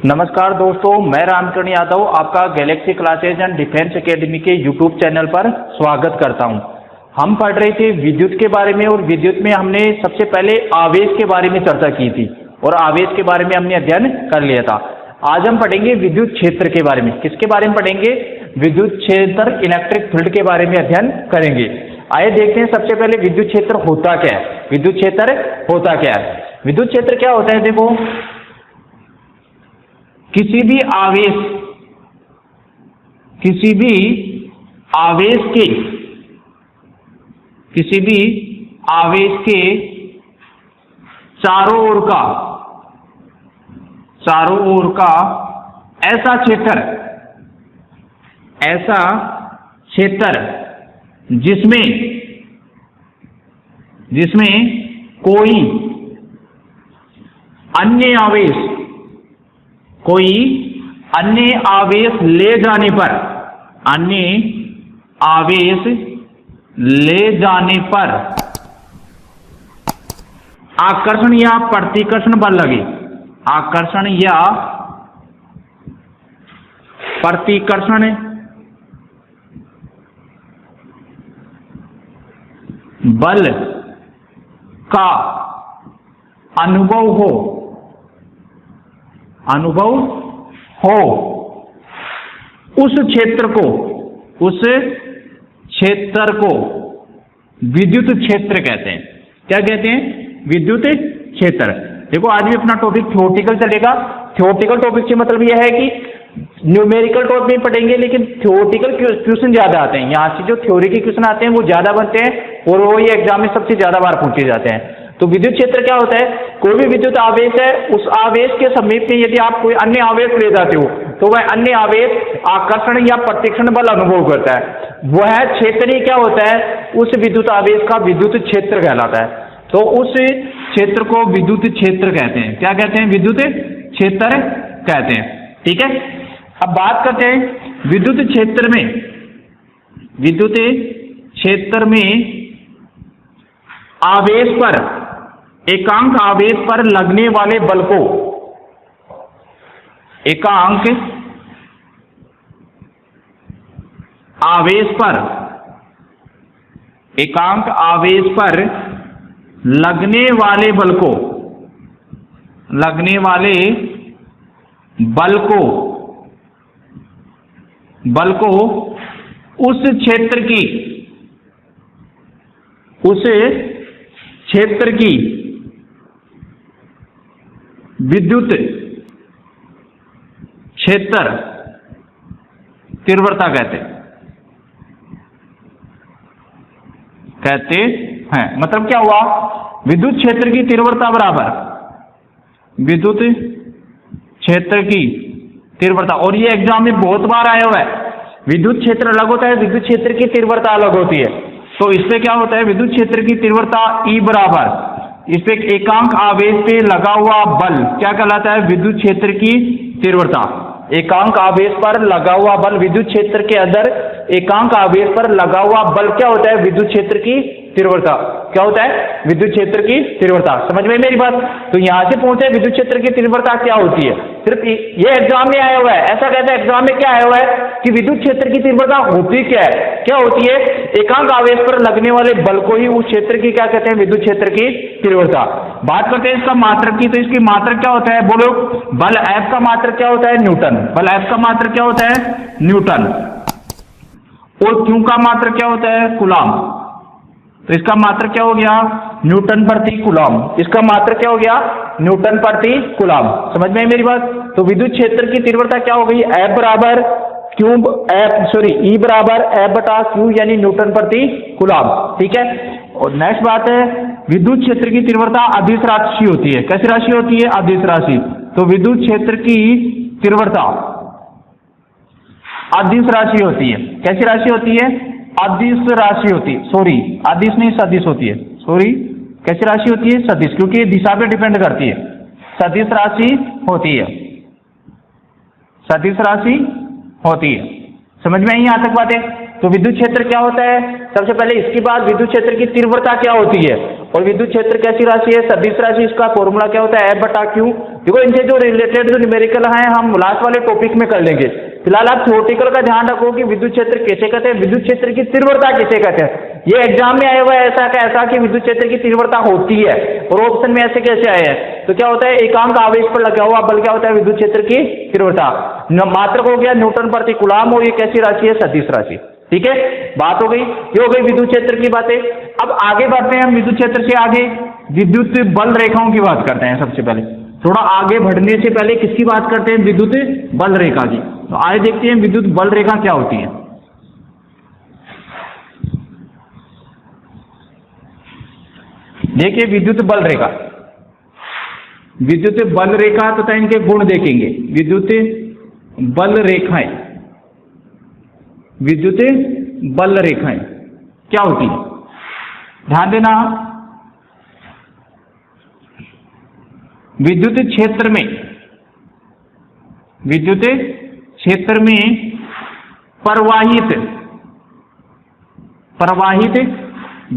नमस्कार दोस्तों, मैं रामचरण यादव आपका Galaxy classes and defence academy के यूट्यूब चैनल पर स्वागत करता हूं। हम पढ़ रहे थे विद्युत के बारे में और विद्युत में हमने सबसे पहले आवेश के बारे में चर्चा की थी और आवेश के बारे में हमने अध्ययन कर लिया था। आज हम पढ़ेंगे विद्युत क्षेत्र के बारे में। किसके बारे में पढ़ेंगे? विद्युत क्षेत्र, इलेक्ट्रिक फील्ड के बारे में अध्ययन करेंगे। आइए देखते हैं सबसे पहले विद्युत क्षेत्र होता क्या है। विद्युत क्षेत्र होता क्या है? विद्युत क्षेत्र क्या होता है? देखो, किसी भी आवेश के चारों ओर का ऐसा क्षेत्र जिसमें कोई अन्य आवेश ले जाने पर आकर्षण या प्रतिकर्षण बल लगे। आकर्षण या प्रतिकर्षण बल का अनुभव हो उस क्षेत्र को विद्युत क्षेत्र कहते हैं। क्या कहते हैं? विद्युत क्षेत्र। देखो, आज भी अपना टॉपिक थ्योरेटिकल चलेगा। थ्योरेटिकल टॉपिक से मतलब यह है कि न्यूमेरिकल टॉपिक में पढ़ेंगे, लेकिन थ्योरेटिकल क्वेश्चन ज्यादा आते हैं। यहाँ से जो थ्योरी के क्वेश्चन आते हैं वो ज्यादा बनते हैं और वो ये एग्जाम में सबसे ज्यादा बार पूछे जाते हैं। तो विद्युत क्षेत्र क्या होता है? कोई भी विद्युत आवेश है, उस आवेश के समीप में यदि आप कोई अन्य आवेश ले जाते हो तो वह अन्य आवेश आकर्षण या प्रतिकर्षण बल अनुभव करता है। वह क्षेत्र ही क्या होता है? उस विद्युत आवेश का विद्युत क्षेत्र कहलाता है। तो उस क्षेत्र को विद्युत क्षेत्र कहते हैं। क्या कहते हैं? विद्युत क्षेत्र कहते हैं। ठीक है, अब बात करते हैं विद्युत क्षेत्र में एकांक आवेश पर लगने वाले बल को एकांक आवेश पर लगने वाले बल को उस क्षेत्र की विद्युत क्षेत्र तीव्रता कहते हैं। मतलब क्या हुआ? विद्युत क्षेत्र की तीव्रता बराबर विद्युत क्षेत्र की तीव्रता। और ये एग्जाम में बहुत बार आया हुआ है। विद्युत क्षेत्र अलग होता है, विद्युत क्षेत्र की तीव्रता अलग होती है। तो इससे क्या होता है? विद्युत क्षेत्र की तीव्रता E बराबर इस पे एकांक आवेश पे लगा हुआ बल क्या कहलाता है? विद्युत क्षेत्र की तीव्रता। एकांक आवेश पर लगा हुआ बल, विद्युत क्षेत्र के अंदर एकांक आवेश पर लगा हुआ बल क्या होता है? विद्युत क्षेत्र की तीव्रता। क्या होता है? विद्युत क्षेत्र की तीव्रता। समझ में मेरी बात? तो यहां से पहुंचे विद्युत क्षेत्र की तीव्रता क्या होती है। सिर्फ ये एग्जाम में आया हुआ है। ऐसा कहते हैं एग्जाम में क्या आया हुआ है कि विद्युत क्षेत्र की तीव्रता होती क्या है? क्या होती है? एकांक आवेश पर लगने वाले बल को ही उस क्षेत्र की क्या कहते हैं? विद्युत क्षेत्र की तीव्रता। बात करते हैं इसका मात्रक की। तो इसकी मात्रक क्या होता है? बोलो, बल F का मात्रक क्या होता है? न्यूटन। बल F का मात्रक क्या होता है? न्यूटन। और Q का मात्रक क्या होता है? कूलॉम। तो इसका मात्रक क्या हो गया? न्यूटन प्रति कूलॉम। इसका मात्रक क्या हो गया? न्यूटन प्रति कूलॉम। समझ में मेरी बात? तो विद्युत क्षेत्र की तीव्रता क्या हो गई? E बराबर F बटा Q यानी न्यूटन प्रति कूलॉम। ठीक है। और नेक्स्ट बात है, विद्युत क्षेत्र की तीव्रता अदिश राशि होती है। कैसी राशि होती है? अदिश राशि। तो विद्युत क्षेत्र की तीव्रता अदिश राशि होती है। कैसी राशि होती है? अदिश राशि होती है। सॉरी, अदिश नहीं सदिश होती है। सॉरी, कैसी राशि होती है? सदिश, क्योंकि दिशा पे डिपेंड करती है। सदिश राशि होती है। सदिश राशि होती है। समझ में आई यहाँ तक बातें? तो विद्युत क्षेत्र क्या होता है? सबसे पहले इसके बाद विद्युत क्षेत्र की तीव्रता क्या होती है और विद्युत क्षेत्र कैसी राशि है? सदिश राशि। इसका फॉर्मूला क्या होता है? F बटा Q। देखो इनसे जो रिलेटेड जो न्यूमेरिकल है हम लास्ट वाले टॉपिक में कर लेंगे। फिलहाल आप थ्योरेटिकल का ध्यान रखो कि विद्युत क्षेत्र कैसे कहते हैं, विद्युत क्षेत्र की तीव्रता कैसे कहते हैं। ये एग्जाम में आया हुआ है ऐसा का ऐसा कि विद्युत क्षेत्र की तीव्रता होती है, और ऑप्शन में ऐसे कैसे आए हैं? तो क्या होता है? एकांक आवेश पर लगा हुआ बल क्या होता है? विद्युत क्षेत्र की तीव्रता। मात्रक हो गया न्यूटन प्रति कूलम, और ये कैसी राशि है? सदिश राशि। ठीक है, बात हो गई, ये हो गई विद्युत क्षेत्र की बातें। अब आगे बढ़ते हैं हम विद्युत क्षेत्र से आगे विद्युत बल रेखाओं की बात करते हैं। सबसे पहले थोड़ा आगे बढ़ने से पहले किसकी बात करते हैं? विद्युत बल रेखा की। तो आइए देखते हैं विद्युत बल रेखा क्या होती है। देखिए विद्युत बल रेखा, विद्युत बल रेखा तथा इनके गुण देखेंगे। विद्युत बल रेखाएं, विद्युत बल रेखाएं क्या होती है? ध्यान देना, विद्युत क्षेत्र में, विद्युत क्षेत्र में प्रवाहित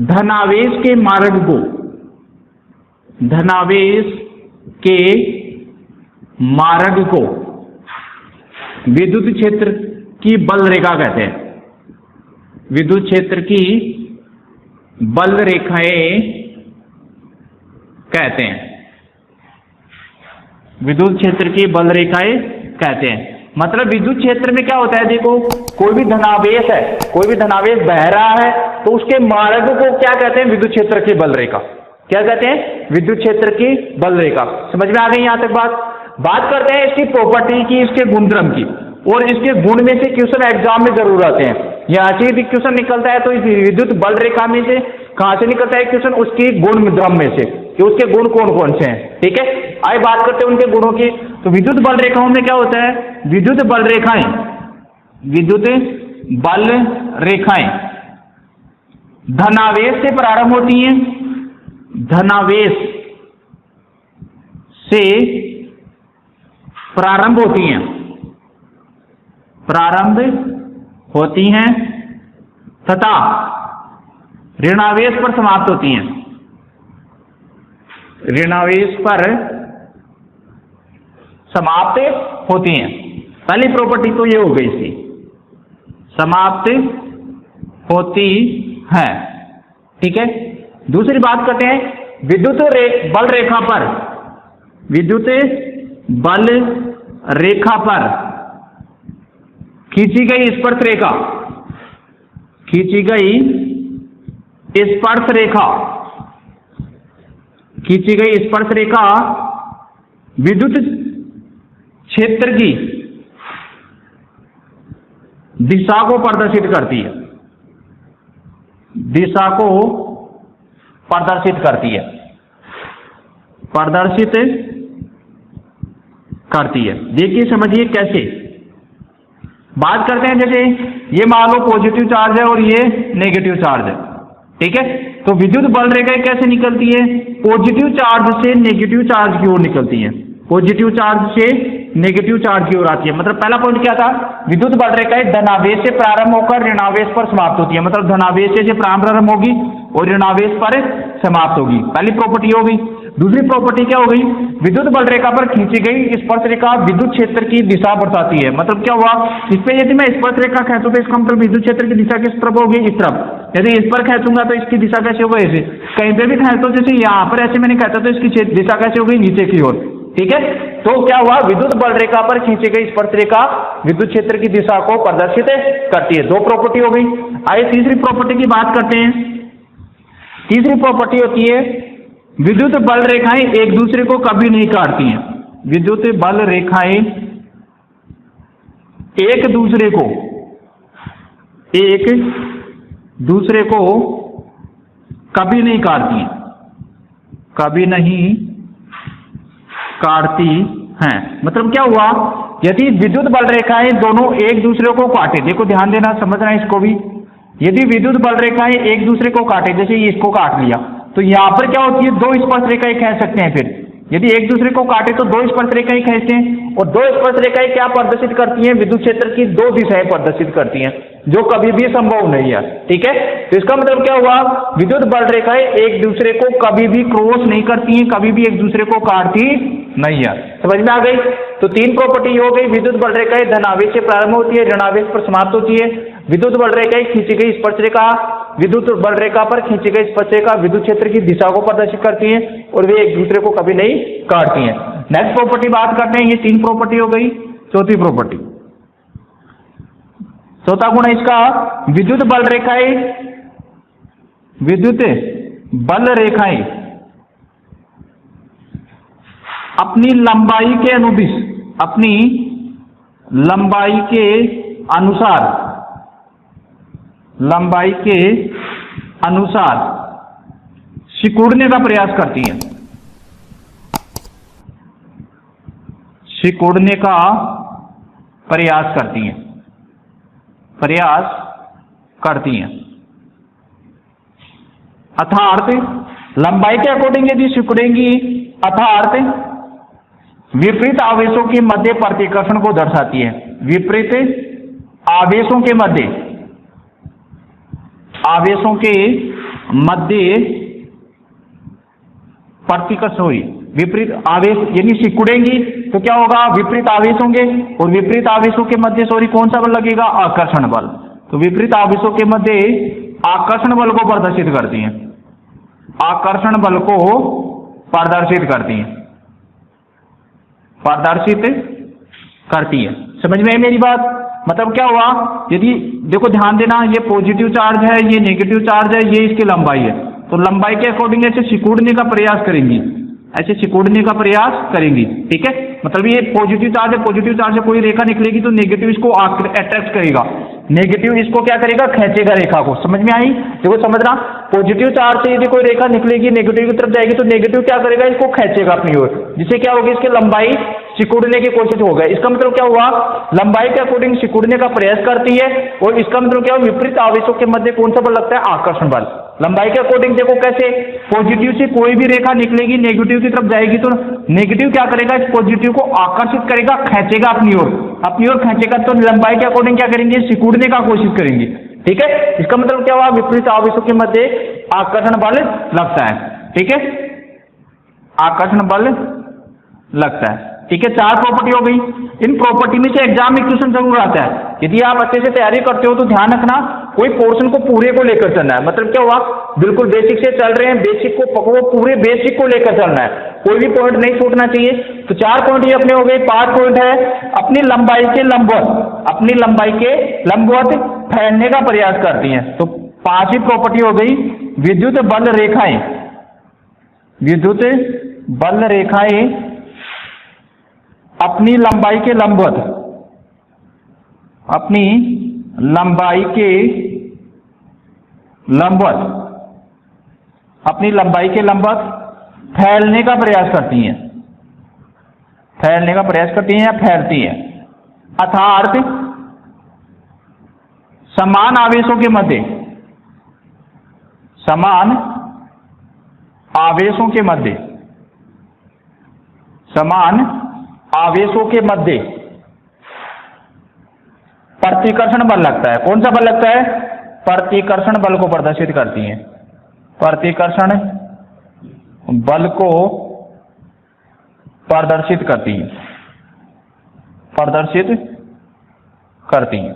धनावेश के मार्ग को, धनावेश के मार्ग को विद्युत क्षेत्र की बल रेखा कहते हैं। विद्युत क्षेत्र की बल रेखाएं कहते हैं, विद्युत क्षेत्र की बल रेखाएं कहते हैं। मतलब विद्युत क्षेत्र में क्या होता है? देखो कोई भी धनावेश है, कोई भी धनावेश बह रहा है तो उसके मार्ग को क्या कहते हैं? विद्युत क्षेत्र की बल रेखा। क्या कहते हैं? विद्युत क्षेत्र की बल रेखा। समझ में आ गई यहां तक बात करते हैं इसकी प्रॉपर्टी की, इसके गुणधर्म की, और इसके गुण में से क्वेश्चन एग्जाम में जरूर आते हैं। यहाँ से यदि क्वेश्चन निकलता है तो इस विद्युत बल रेखा में से कहां से निकलता है क्वेश्चन? उसकी गुण द्रम में से, कि उसके गुण कौन कौन से हैं। ठीक है, आइए बात करते हैं उनके गुणों की। तो विद्युत बल रेखाओं में क्या होता है? विद्युत बल रेखाएं, विद्युत बल रेखाएं धनावेश से प्रारंभ होती हैं, धनावेश से प्रारंभ होती हैं, प्रारंभ होती हैं तथा ऋणावेश पर समाप्त होती हैं, ऋणावेश पर समाप्त होती हैं। पहली प्रॉपर्टी तो ये हो गई इसकी, समाप्त होती है। ठीक है, दूसरी बात करते हैं विद्युत बल रेखा पर, विद्युत बल रेखा पर खींची गई स्पर्श रेखा, खींची गई स्पर्श रेखा, खींची गई स्पर्श रेखा विद्युत क्षेत्र की दिशा को प्रदर्शित करती है, दिशा को प्रदर्शित करती है, प्रदर्शित करती है। देखिए समझिए कैसे बात करते हैं। जैसे ये मान लो पॉजिटिव चार्ज है और ये नेगेटिव चार्ज है। ठीक है, तो विद्युत बल रेखाएं कैसे निकलती है? पॉजिटिव चार्ज से नेगेटिव चार्ज की ओर निकलती है, पॉजिटिव चार्ज से नेगेटिव चार्ज की ओर आती है। मतलब पहला पॉइंट क्या था? विद्युत बल रेखाएं धनावेश से प्रारंभ होकर ऋणावेश पर समाप्त होती है। मतलब धनावेश से प्रारंभ होगी और ऋणावेश पर समाप्त होगी, पहली प्रॉपर्टी हो गई। दूसरी प्रॉपर्टी क्या हो गई? विद्युत बल रेखा पर खींची गई स्पर्श रेखा विद्युत क्षेत्र की दिशा बताती है। मतलब क्या हुआ? इस पे यदि मैं स्पर्श रेखा खींचूं तो इसका मतलब विद्युत क्षेत्र की दिशा किस तरफ होगी? इस तरफ। यदि इस पर खींचूंगा तो इसकी दिशा कैसे होगी? ऐसे। कहीं पे भी खींचो, जैसे यहाँ पर ऐसे मैंने कहता तो इसकी दिशा कैसे होगी? नीचे की ओर। ठीक है, तो क्या हुआ? विद्युत बल रेखा पर खींची गई स्पर्श रेखा विद्युत क्षेत्र की दिशा को प्रदर्शित करती है। दो प्रॉपर्टी हो गई। आइए तीसरी प्रॉपर्टी की बात करते हैं। तीसरी प्रॉपर्टी होती है विद्युत बल रेखाएं एक दूसरे को कभी नहीं काटती हैं। विद्युत बल रेखाएं एक दूसरे को कभी नहीं काटती हैं, कभी नहीं काटती हैं। मतलब क्या हुआ? यदि विद्युत बल रेखाएं दोनों एक दूसरे को काटे, देखो ध्यान देना, समझना इसको भी। यदि विद्युत बल रेखाएं एक दूसरे को काटे, जैसे ये इसको काट लिया, तो यहां पर क्या होती है? दो स्पर्श रेखाएं कह सकते हैं। फिर यदि एक दूसरे को काटे तो दो स्पर्श रेखाएं खींचते हैं, और दो स्पर्श रेखाएं क्या प्रदर्शित करती हैं? विद्युत क्षेत्र की दो दिशाएं प्रदर्शित करती हैं, जो कभी भी संभव नहीं है। ठीक है, तो इसका मतलब क्या हुआ? विद्युत बल रेखाएं एक दूसरे को कभी भी क्रॉस नहीं करती हैं, कभी भी एक दूसरे को काटती नहीं है। समझ में आ गई? तो तीन प्रॉपर्टी हो गई। विद्युत बल रेखाएं धनावेश से प्रारंभ होती है, ऋणावेश पर समाप्त होती है। विद्युत बल रेखाएं खींची गई स्पर्श रेखा, विद्युत बल रेखा पर खींची गई स्पर्श रेखा विद्युत क्षेत्र की दिशा को प्रदर्शित करती हैं, और वे एक दूसरे को कभी नहीं काटती हैं। नेक्स्ट प्रॉपर्टी बात करते हैं, ये तीन प्रॉपर्टी हो गई। चौथी प्रॉपर्टी, चौथा गुण है इसका, विद्युत बल रेखाएं अपनी लंबाई के अनुदिश, अपनी लंबाई के अनुसार सिकुड़ने का प्रयास करती हैं, सिकुड़ने का प्रयास करती हैं। अर्थात लंबाई के अकॉर्डिंग यदि सिकुड़ेंगी, अर्थात विपरीत आवेशों के मध्य प्रतिकर्षण को दर्शाती है। विपरीत आवेशों के मध्य प्रतिकर्षण हुई। विपरीत आवेश यदि सिकुड़ेंगी तो क्या होगा? विपरीत आवेश होंगे, और विपरीत आवेशों के मध्य कौन सा बल लगेगा? आकर्षण बल। तो विपरीत आवेशों के मध्य आकर्षण बल को प्रदर्शित करती हैं, आकर्षण बल को प्रदर्शित करती है। समझ में है मेरी बात? मतलब क्या हुआ? यदि देखो ध्यान देना, ये पॉजिटिव चार्ज है, ये नेगेटिव चार्ज है, ये इसकी लंबाई है, तो लंबाई के अकॉर्डिंग ऐसे सिकुड़ने का प्रयास करेंगी, ठीक है। मतलब ये पॉजिटिव चार्ज है, पॉजिटिव चार्ज से कोई रेखा निकलेगी तो नेगेटिव इसको अट्रैक्ट करेगा, नेगेटिव इसको क्या करेगा? खींचेगा रेखा को। समझ में आई? देखो समझना, पॉजिटिव चार्ज से यदि कोई रेखा निकलेगी, नेगेटिव की तरफ जाएगी, तो नेगेटिव क्या करेगा? इसको खींचेगा अपनी ओर, जिससे क्या होगी? इसकी लंबाई सिकुड़ने की कोशिश होगा। इसका मतलब क्या हुआ? लंबाई के अकॉर्डिंग सिकुड़ने का प्रयास करती है, और इसका मतलब क्या? विपरीत आवेशों के मध्य कौन सा बल लगता है? आकर्षण बल। लंबाई के अकॉर्डिंग देखो कैसे, पॉजिटिव से कोई भी रेखा निकलेगी, नेगेटिव की तरफ जाएगी, तो नेगेटिव क्या करेगा? इस पॉजिटिव को आकर्षित करेगा, खींचेगा अपनी ओर खींचेगा, तो लंबाई के अकॉर्डिंग क्या करेंगे? सिकुड़ने का कोशिश करेंगे। ठीक है, इसका मतलब क्या हुआ? विपरीत आवेशों के मध्य आकर्षण बल लगता है। ठीक है, आकर्षण बल लगता है। ठीक है, चार प्रॉपर्टी हो गई। इन प्रॉपर्टी में से एग्जाम में क्वेश्चन जरूर आता है। यदि आप अच्छे से तैयारी करते हो तो ध्यान रखना, कोई पोर्शन को पूरे को लेकर चलना है। मतलब क्या हुआ? बिल्कुल बेसिक से चल रहे हैं, बेसिक को पकड़ो, पूरे बेसिक को लेकर चलना है, कोई भी पॉइंट नहीं छूटना चाहिए। तो चार पॉइंट ये अपने हो गए। पांच पॉइंट है, अपनी लंबाई के लंबवत फैलने का प्रयास करती हैं। तो पांचवी प्रॉपर्टी हो गई, विद्युत बल रेखाएं अपनी लंबाई के लंबवत फैलने का प्रयास करती हैं, या फैलती हैं। अर्थात समान आवेशों के मध्य प्रतिकर्षण बल लगता है। कौन सा बल लगता है? प्रतिकर्षण बल को प्रदर्शित करती हैं, प्रतिकर्षण बल को प्रदर्शित करती हैं।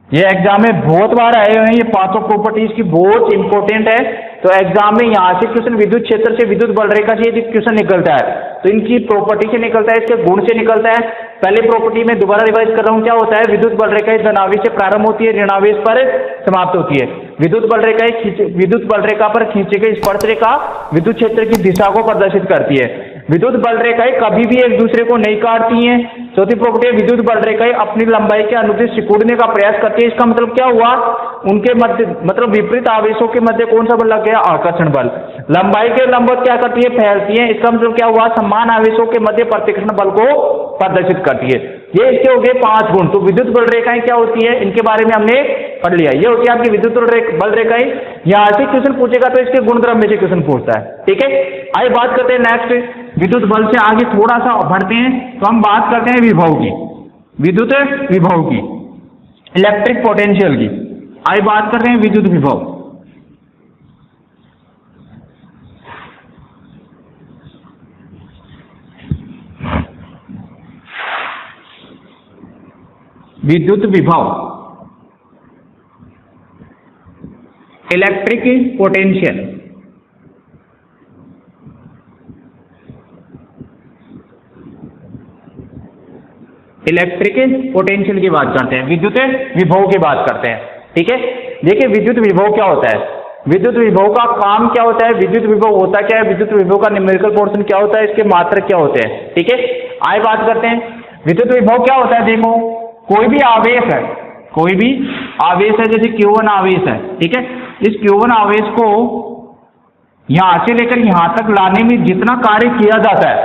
ये एग्जाम में बहुत बार आए हुए हैं, ये पांचों प्रॉपर्टीज की बहुत इंपॉर्टेंट है। तो एग्जाम में यहाँ से क्वेश्चन विद्युत क्षेत्र से, विद्युत बल रेखा से यदि क्वेश्चन निकलता है तो इनकी प्रॉपर्टी से निकलता है, इसके गुण से निकलता है। पहले प्रॉपर्टी में दोबारा रिवाइज कर रहा हूँ, क्या होता है? विद्युत बल रेखाएं धनावेश से प्रारंभ होती है, ऋणावेश पर समाप्त होती है। विद्युत बल रेखा पर खींची गई स्पर्श रेखा विद्युत क्षेत्र की दिशा को प्रदर्शित करती है। विद्युत बल रेखाएं कभी भी एक दूसरे को नहीं काटती हैं। चौथी प्रॉपर्टी, विद्युत बल रेखाएं अपनी लंबाई के अनुदिश सिकुड़ने का प्रयास करती है। इसका मतलब क्या हुआ? उनके मध्य मतलब विपरीत आवेशों के मध्य कौन सा बल लग गया? आकर्षण बल। लंबाई के लंबवत क्या करती है? फैलती है। इसका मतलब क्या हुआ? समान आवेशों के मध्य प्रतिकर्षण बल को प्रदर्शित करती है। ये इसके हो गए पांच गुण। तो विद्युत बल रेखाएं क्या होती है, इनके बारे में हमने पढ़ लिया। ये होती है आपकी विद्युत बल रेखाएं। यहां से क्वेश्चन पूछेगा तो इसके गुणक्रम में से क्वेश्चन पूछता है, ठीक है। आइए बात करते हैं नेक्स्ट, विद्युत बल से आगे थोड़ा सा बढ़ते हैं तो हम बात करते हैं विभव की, विद्युत विभव की, इलेक्ट्रिक पोटेंशियल की। आइए बात करते हैं विद्युत विभव। विद्युत विभव, इलेक्ट्रिक पोटेंशियल। इलेक्ट्रिक पोटेंशियल की बात करते हैं, विद्युत विभव की बात करते हैं, ठीक है। देखिए विद्युत विभव क्या होता है, विद्युत विभव का काम क्या होता है, विद्युत विभव होता क्या है, विद्युत विभव का न्यूमेरिकल पोर्शन क्या होता है, इसके मात्रक क्या होते हैं, ठीक है। आइए बात करते हैं विद्युत विभव क्या होता है। देखो कोई भी आवेश है, कोई भी आवेश है, जैसे Q1 आवेश है, ठीक है। इस Q1 आवेश को यहां से लेकर यहां तक लाने में जितना कार्य किया जाता है,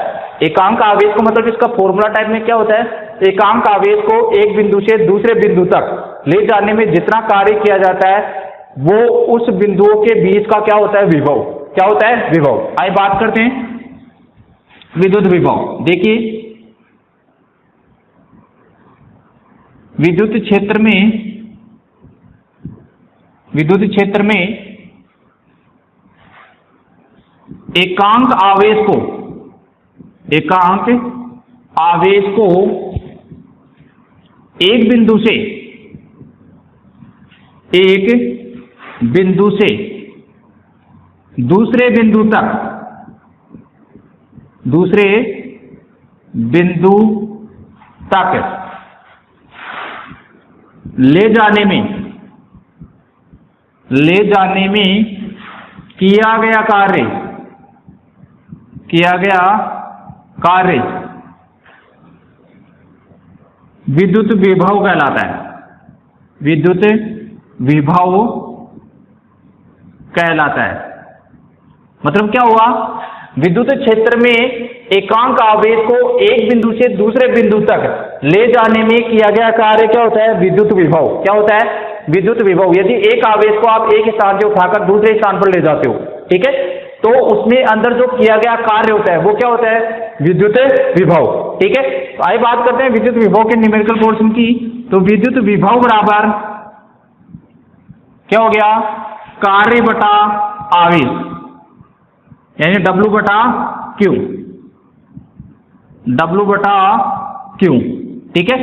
एकांक आवेश को, मतलब इसका फॉर्मूला टाइप में क्या होता है, एकांक आवेश को एक बिंदु से दूसरे बिंदु तक ले जाने में जितना कार्य किया जाता है वो उस बिंदुओं के बीच का क्या होता है, विभव। क्या होता है, विभव। आइए बात करते हैं विद्युत विभव। देखिए विद्युत क्षेत्र में एकांक आवेश को एक बिंदु से दूसरे बिंदु तक ले जाने में किया गया कार्य विद्युत विभव कहलाता है, विद्युत विभव कहलाता है। मतलब क्या हुआ, विद्युत क्षेत्र में एकांक आवेश को एक बिंदु से दूसरे बिंदु तक ले जाने में किया गया कार्य क्या होता है, विद्युत विभव। क्या होता है, विद्युत विभव। यदि एक आवेश को आप एक स्थान से उठाकर दूसरे स्थान पर ले जाते हो, ठीक है, तो उसमें अंदर जो किया गया कार्य होता है वो क्या होता है, विद्युत विभव, ठीक है। तो आइए बात करते हैं विद्युत विभव के न्यूमेरिकल पोर्शन की। तो विद्युत विभव बराबर क्या हो गया, कार्य बटा आवेश, यानी W बटा Q, W बटा Q, ठीक है।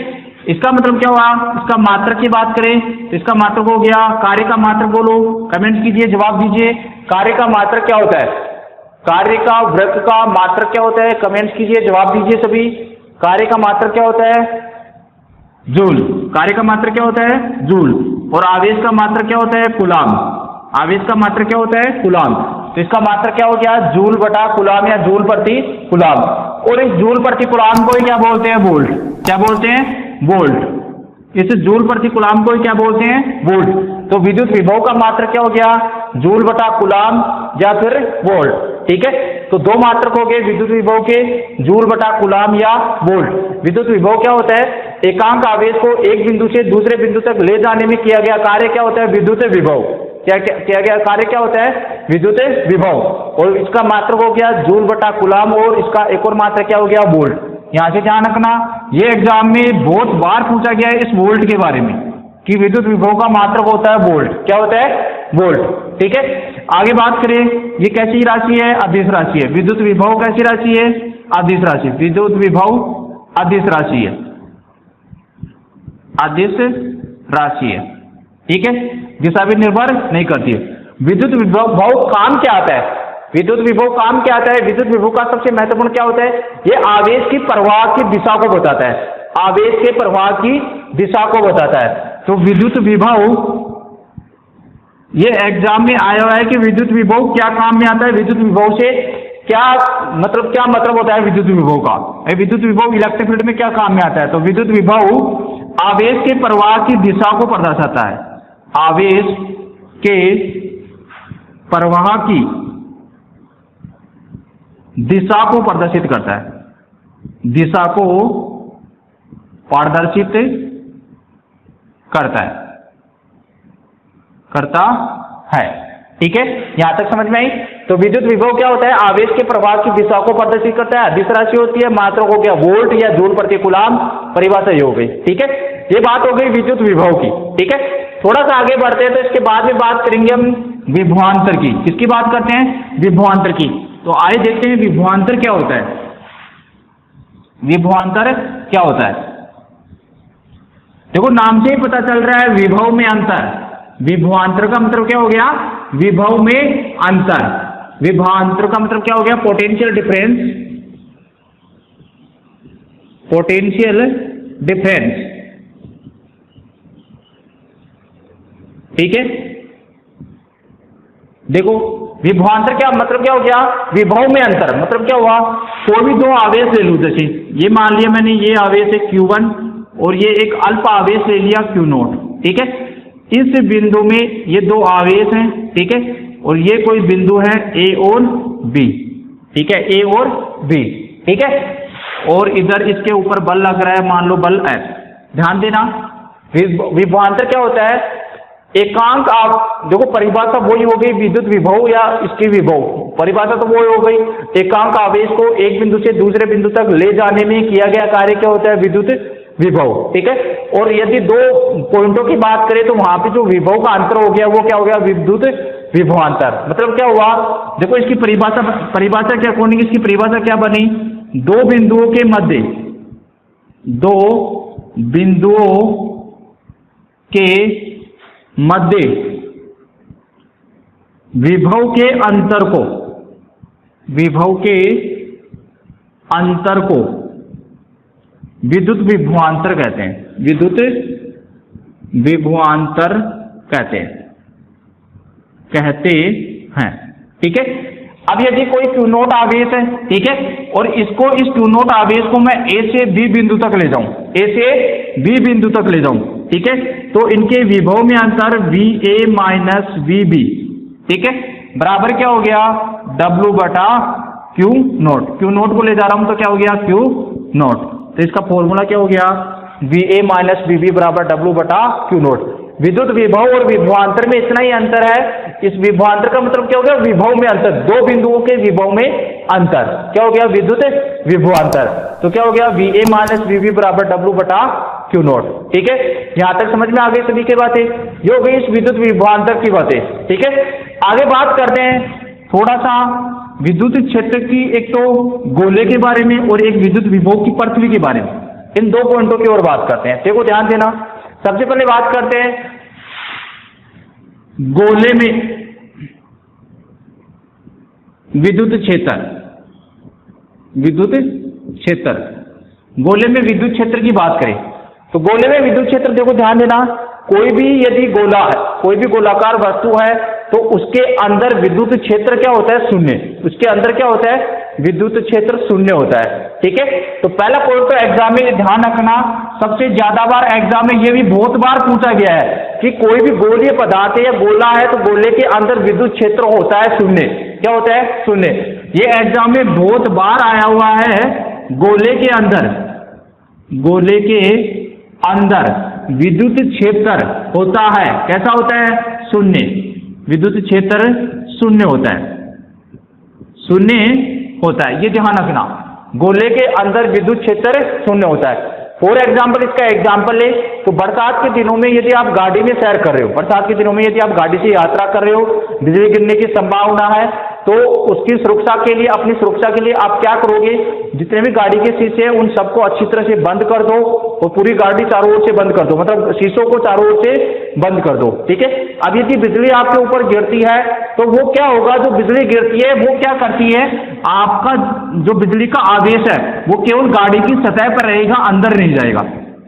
इसका मतलब क्या हुआ, इसका मात्रक की बात करें तो इसका मात्रक हो गया, कार्य का मात्रक बोलो, कमेंट कीजिए, जवाब दीजिए। कार्य का मात्रक क्या होता है, कार्य का वृत्त का मात्रक क्या होता है, कमेंट कीजिए, जवाब दीजिए सभी। कार्य का मात्रक क्या होता है, जूल। कार्य का मात्रक क्या होता है, जूल। और आवेश का मात्रक क्या होता है, कूलाम। आवेश का मात्रक क्या होता है, कूलाम। तो इसका मात्रक क्या हो गया, जूल बटा कूलाम या जूल प्रति कूलाम। और इस जूल प्रति कूलाम को ही क्या बोलते हैं, वोल्ट। क्या बोलते हैं, वोल्ट। इस जूल प्रति कूलाम को ही क्या बोलते हैं, वोल्ट। तो विद्युत विभव का मात्रक क्या हो गया, जूल बटा कूलाम या फिर वोल्ट, ठीक है। तो दो मात्रक हो गए विद्युत विभव के, जूल बटा कूलाम या वोल्ट। विद्युत विभव क्या होता है, एकांक आवेश को एक बिंदु से दूसरे बिंदु तक ले जाने में किया गया कार्य क्या होता है, विद्युत विभव। क्या किया गया कार्य क्या होता है, विद्युत विभव। और इसका मात्रक हो गया जूल बटा कूलाम, और इसका एक और मात्रक क्या हो गया, वोल्ट। यहां से ध्यान रखना, ये एग्जाम में बहुत बार पूछा गया है इस वोल्ट के बारे में कि विद्युत विभव का मात्रक होता है वोल्ट। क्या होता है, वोल्ट, ठीक है। आगे बात करें, ये कैसी राशि है, अदिश राशि है। विद्युत विभव कैसी राशि है, अदिश राशि। विद्युत विभव अदिश राशि है, अदिश राशि है, ठीक है, दिशा भी निर्भर नहीं करती है। विद्युत विभव काम क्या आता है, विद्युत विभव काम क्या आता है, विद्युत विभव का सबसे महत्वपूर्ण क्या होता है, ये आवेश की प्रवाह की दिशा को बताता है, आवेश के प्रवाह की दिशा को बताता है। तो विद्युत विभव, ये एग्जाम में आया हुआ है कि विद्युत विभव क्या काम में आता है, विद्युत विभव से क्या मतलब होता है विद्युत विभव का, विद्युत विभव इलेक्ट्रिक फील्ड में क्या काम में आता है। तो विद्युत विभव आवेश के प्रवाह की दिशा को दर्शाता है, आवेश के प्रवाह की दिशा को प्रदर्शित करता है, दिशा को प्रदर्शित करता है, करता है। ठीक है, यहां तक समझ में आई। तो विद्युत विभव क्या होता है? आवेश के प्रवाह की दिशा को प्रदर्शित करता है। अदिश राशि होती है, मात्रक हो गया वोल्ट या जूल प्रति कूलाम, परिभाषा ये हो गई। ठीक है, ये बात हो गई विद्युत विभव की। ठीक है, थोड़ा सा आगे बढ़ते हैं तो इसके बाद में बात करेंगे हम विभवांतर की। किसकी बात करते हैं? विभवांतर की। तो आइए देखते हैं विभवांतर क्या होता है। विभवांतर क्या होता है? देखो नाम से ही पता चल रहा है विभव में अंतर। विभवांतर का मतलब क्या हो गया? विभव में अंतर। विभवांतर का मतलब क्या हो गया? Potential difference. Potential difference. ठीक है, देखो विभवांतर क्या मतलब क्या हो गया? विभव में अंतर। मतलब क्या हुआ? कोई भी दो आवेश ले लूं, जैसे ये मान लिया मैंने, ये आवेश है Q1 और ये एक अल्प आवेश ले लिया Q0। ठीक है, इस बिंदु में ये दो आवेश हैं। ठीक है, और ये कोई बिंदु है A और B। ठीक है, A और B। ठीक है, और इधर इसके ऊपर बल लग रहा है, मान लो बल F। ध्यान देना, विभवांतर क्या होता है? एकांक। आप देखो परिभाषा वही हो गई विद्युत विभव या इसकी विभव, परिभाषा तो वही हो गई। एकांक आवेश को एक बिंदु से दूसरे बिंदु तक ले जाने में किया गया कार्य क्या होता है? विद्युत विभव। ठीक है, और यदि दो पॉइंटों की बात करें तो वहां पे जो विभव का अंतर हो गया वो क्या हो गया? विद्युत विभवांतर। मतलब क्या हुआ? देखो इसकी परिभाषा क्या कौन, इसकी परिभाषा क्या बनी? दो बिंदुओं के मध्य, दो बिंदुओं के मध्य विभव के अंतर को, विभव के अंतर को विद्युत विभवांतर कहते हैं। विद्युत विभवांतर कहते हैं। ठीक है, अब यदि कोई Q0 आवेश है, ठीक है, और इसको इस Q0 आवेश को मैं A से B बिंदु तक ले जाऊं, A से B बिंदु तक ले जाऊं, ठीक है, तो इनके विभव में अंतर VA माइनस VB, ठीक है, बराबर क्या हो गया? W बटा Q0। Q0 को ले जा रहा हूं तो क्या हो गया? Q0। तो इसका फॉर्मूला क्या हो गया? VA माइनस VB बराबर W बटा Q0। विद्युत विभव और विभवांतर में इतना ही अंतर है। इस विभवांतर का मतलब क्या हो गया? विभव में अंतर, दो बिंदुओं के विभव में अंतर क्या हो गया? विद्युत विभवांतर। तो क्या हो गया? VA माइनस VB बराबर W बटा Q0। ठीक है, यहां तक समझ में आ गई सभी की बातें? ये हो गई इस विद्युत विभवांतर की बातें। ठीक है, आगे बात करते हैं थोड़ा सा विद्युत क्षेत्र की, एक तो गोले के बारे में और एक विद्युत विभव की पृथ्वी के बारे में। इन दो पॉइंटों की ओर बात करते हैं। देखो ध्यान देना, सबसे पहले बात करते हैं गोले में विद्युत क्षेत्र। विद्युत क्षेत्र, गोले में विद्युत क्षेत्र की बात करें तो गोले में विद्युत क्षेत्र, देखो ध्यान देना, कोई भी यदि गोला है, कोई भी गोलाकार वस्तु है तो उसके अंदर विद्युत क्षेत्र क्या होता है? शून्य। उसके अंदर क्या होता है? विद्युत क्षेत्र शून्य होता है। ठीक है, तो पहला पॉइंट तो एग्जाम में ध्यान रखना, सबसे ज्यादा बार एग्जाम में ये भी बहुत बार पूछा गया है कि कोई भी गोलीय पदार्थ है या गोला है तो गोले के अंदर विद्युत क्षेत्र होता है शून्य। क्या होता है? शून्य। ये एग्जाम में बहुत बार आया हुआ है। गोले के अंदर, गोले के अंदर विद्युत क्षेत्र होता है, कैसा होता है? शून्य। विद्युत क्षेत्र शून्य होता है, शून्य होता है, ये ध्यान रखना। गोले के अंदर विद्युत क्षेत्र शून्य होता है। फॉर एग्जाम्पल, इसका एग्जाम्पल ले तो बरसात के दिनों में यदि आप गाड़ी में सैर कर रहे हो, बरसात के दिनों में यदि आप गाड़ी से यात्रा कर रहे हो, बिजली गिरने की संभावना है, तो उसकी सुरक्षा के लिए, अपनी सुरक्षा के लिए आप क्या करोगे? जितने भी गाड़ी के शीशे हैं उन सबको अच्छी तरह से बंद कर दो और पूरी गाड़ी चारों ओर से बंद कर दो, मतलब शीशों को चारों ओर से बंद कर दो। ठीक है, अब यदि बिजली आपके ऊपर गिरती है तो वो क्या होगा? जो बिजली गिरती है वो क्या करती है? आपका जो बिजली का आवेश है वो केवल गाड़ी की सतह पर रहेगा, अंदर नहीं जाएगा।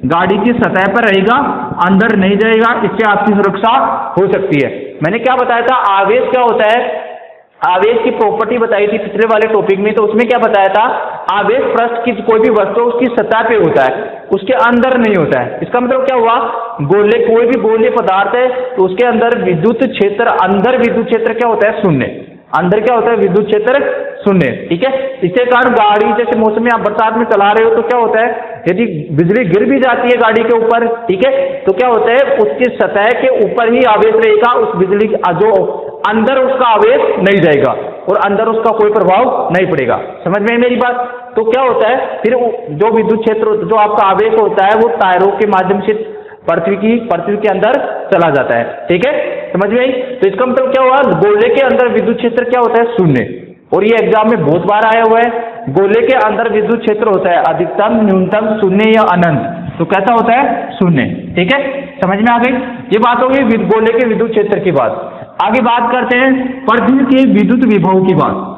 गाड़ी की सतह पर रहेगा, अंदर नहीं जाएगा। इससे आपकी सुरक्षा हो सकती है। मैंने क्या बताया था? आवेश क्या होता है? आवेश की प्रॉपर्टी बताई थी पिछले वाले टॉपिक में, तो उसमें क्या बताया था? आवेश पृष्ठ की कोई भी वस्तु उसकी सतह पे होता है, उसके अंदर नहीं होता है। इसका मतलब क्या हुआ? गोले, कोई भी गोलीय पदार्थ है तो उसके अंदर विद्युत क्षेत्र, अंदर विद्युत क्षेत्र क्या होता है? शून्य। अंदर क्या होता है? विद्युत क्षेत्र शून्य। ठीक है, इसके कारण गाड़ी जैसे मौसम में आप बरसात में चला रहे हो तो क्या होता है, यदि बिजली गिर भी जाती है गाड़ी के ऊपर, ठीक है, तो क्या होता है उसकी सतह के ऊपर ही आवेश रहेगा, उस बिजली जो अंदर उसका आवेश नहीं जाएगा और अंदर उसका कोई प्रभाव नहीं पड़ेगा। समझ में मेरी बात? तो क्या होता है फिर जो विद्युत क्षेत्र जो आपका आवेश होता है वो टायरों के माध्यम से पृथ्वी के अंदर चला जाता है। ठीक है, समझ में आई? तो इसका मतलब क्या हुआ, गोले के अंदर विद्युत क्षेत्र क्या होता है, शून्य। और ये एग्जाम में बहुत बार आया हुआ है, गोले के अंदर विद्युत क्षेत्र होता है अधिकतम, न्यूनतम, शून्य या अनंत। तो कैसा होता है, शून्य। ठीक है, समझ में आ गई? ये बात होगी गोले के विद्युत क्षेत्र की बात। आगे बात करते हैं पृथ्वी के विद्युत विभव की बात।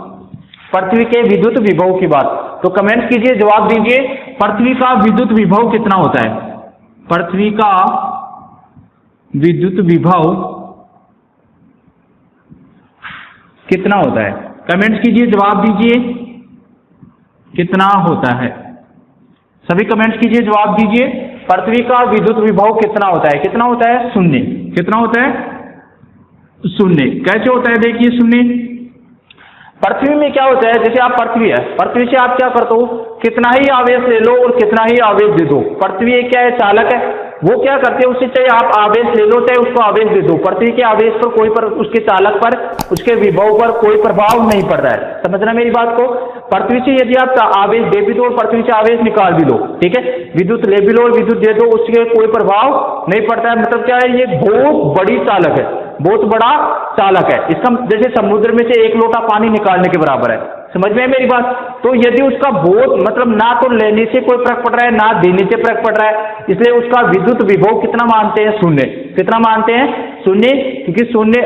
पृथ्वी के विद्युत विभव की बात, तो कमेंट कीजिए, जवाब दीजिए, पृथ्वी का विद्युत विभव कितना होता है? पृथ्वी का विद्युत विभव कितना होता है? कमेंट कीजिए, जवाब दीजिए, कितना होता है? सभी कमेंट कीजिए, जवाब दीजिए, पृथ्वी का विद्युत विभव कितना होता है? कितना होता है, शून्य। कितना होता है, शून्य। कैसे होता है, देखिए शून्य। पृथ्वी में क्या होता है, जैसे आप पृथ्वी है, पृथ्वी से आप क्या करते हो, कितना ही आवेश ले लो और कितना ही आवेश दे दो, पृथ्वी एक क्या है, चालक है, वो क्या करते हैं, उससे चाहे आप आवेश ले लो चाहे उसको आवेश दे दो, पृथ्वी के आवेश पर उसके चालक पर, उसके विभव पर कोई प्रभाव नहीं पड़ रहा है। समझना मेरी बात को? पृथ्वी से यदि आप आवेश दे भी दो और पृथ्वी से आवेश निकाल भी लो, ठीक है, विद्युत ले भी लो और विद्युत दे दो, उसके कोई प्रभाव नहीं पड़ता है। मतलब क्या है, ये बहुत बड़ी चालक है, बहुत बड़ा चालक है। इसका जैसे समुद्र में से एक लोटा पानी निकालने के बराबर है। समझ में है मेरी बात? तो यदि उसका बहुत मतलब ना तो लेने से कोई फर्क पड़ रहा है ना देने से फर्क पड़ रहा है, इसलिए उसका विद्युत विभव कितना मानते हैं, शून्य। कितना मानते हैं, शून्य। क्योंकि शून्य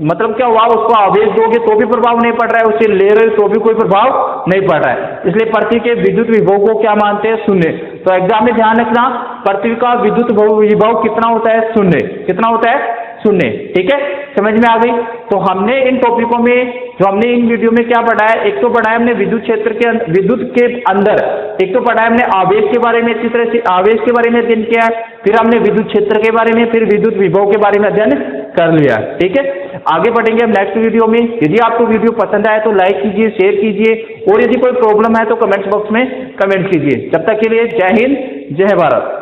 मतलब क्या हुआ, उसको आवेश दोगे तो भी प्रभाव नहीं पड़ रहा है, उसे ले रहे तो भी कोई प्रभाव नहीं पड़ रहा है, इसलिए पृथ्वी के विद्युत विभव को क्या मानते हैं, शून्य। तो एग्जाम में ध्यान रखना, पृथ्वी का विद्युत विभव कितना होता है, शून्य। कितना होता है, शून्य। ठीक है, समझ में आ गई? तो हमने इन टॉपिकों में जो हमने इन वीडियो में क्या पढ़ा है, एक तो पढ़ा है हमने विद्युत क्षेत्र के विद्युत के अंदर, एक तो पढ़ा है हमने आवेश के बारे में, अच्छी तरह से आवेश के बारे में अध्ययन किया है, फिर हमने विद्युत क्षेत्र के बारे में, फिर विद्युत विभव के बारे में अध्ययन कर लिया। ठीक है, आगे बढ़ेंगे हम नेक्स्ट वीडियो में। यदि आपको वीडियो पसंद आए तो लाइक कीजिए, शेयर कीजिए, और यदि कोई प्रॉब्लम है तो कमेंट बॉक्स में कमेंट कीजिए। तब तक के लिए जय हिंद, जय भारत।